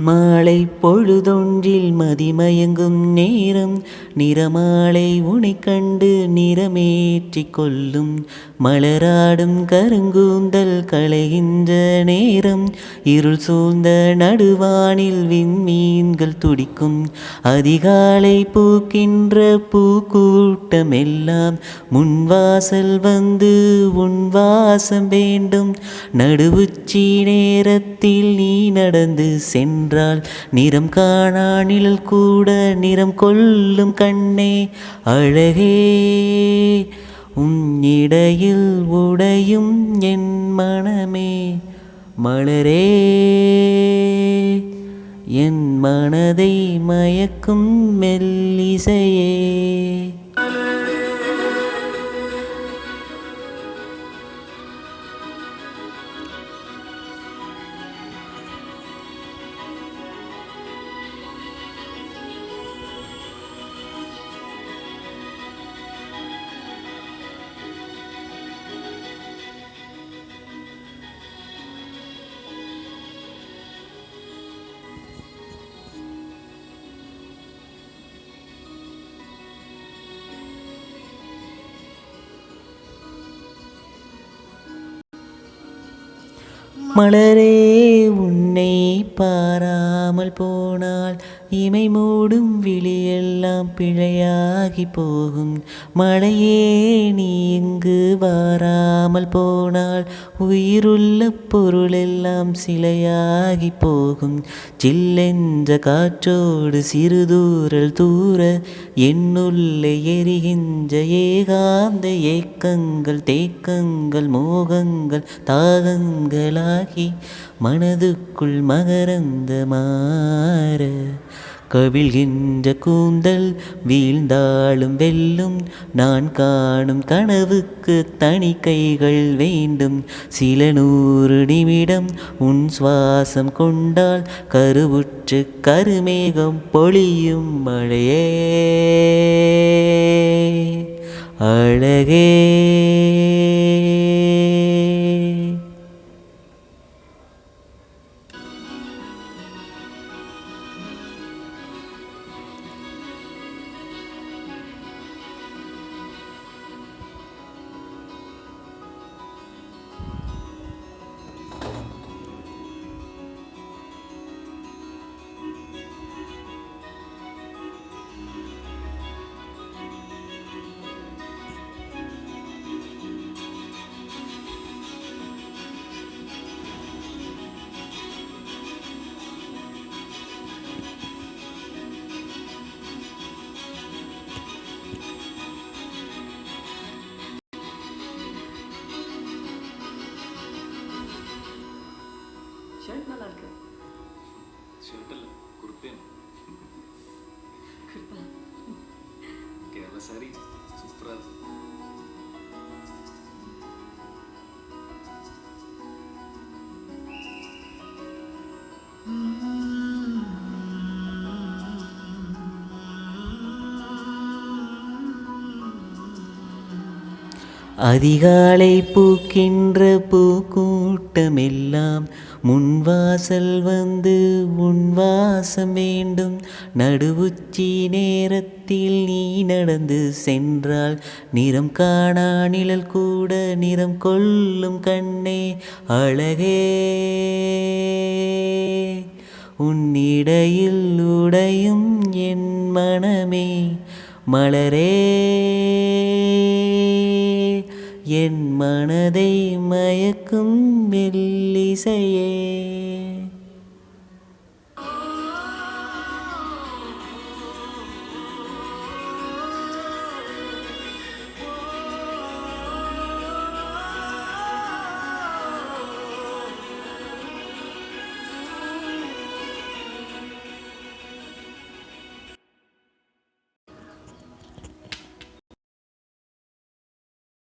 மாலை பொழுதொன்றில் மதிமயங்கும் நேரம் நிறமாலை உனை கண்டு நிறமேற்றிக் கொள்ளும் மலராடும் கருங்கூந்தல் களைகின்ற நேரம் இருள் சூழ்ந்த நடுவானில் விண்மீன்கள் துடிக்கும் அதிகாலை பூக்கின்ற பூக்கூட்டமெல்லாம் முன்வாசல் வந்து உன் வாசம் வேண்டும் நடுவுச்சி நேரத்தில் நீ நடந்து சென்றால் நிறம் காணா நிழல் கூட நிறம் கொள்ளும் கண்ணே அழகே உன்னிடையில் உடையும் என் மனமே மலரே என் மனதை மயக்கும் மெல்லிசையே. மலரே உன்னை பாராமல் போனால் இமை மூடும் விழியெல்லாம் பிழையாகி போகும் மழையே நீ இங்கு வாராமல் போனால் உயிருள்ள பொருளெல்லாம் சிலையாகி போகும் சில்லென்ற காற்றோடு சிறுதூரல் தூர என்னுள்ளே எரிகின்ற ஏகாந்த ஏக்கங்கள் தேக்கங்கள் மோகங்கள் தாகங்களாகி மனதுக்குள் மகரந்த மாற கவிழ்கின்ற கூந்தல் வீழ்ந்தாலும் வெல்லும் நான் காணும் கனவுக்கு தனி கைகள் வேண்டும் சில 100 நிமிடம் உன் சுவாசம் கொண்டால் கருவுற்று கருமேகம் பொழியும் மழையே அழகே. ஷர்ட் நல்லா இருக்கு. ஷர்ட் இல்ல குர்தேன். கேரளா சாரி சூப்பரா இருக்கு. அதிகாலை பூக்கின்ற பூக்கூட்டமெல்லாம் முன்வாசல் வந்து உன் வாசம் வேண்டும் நடுவுச்சி நேரத்தில் நீ நடந்து சென்றால் நிறம் காணா நிழல் கூட நிறம் கொள்ளும் கண்ணே அழகே உன்னிடையில் உடையும் என் மனமே மலரே என் மனதை மயக்கும் மெல்லிசையே.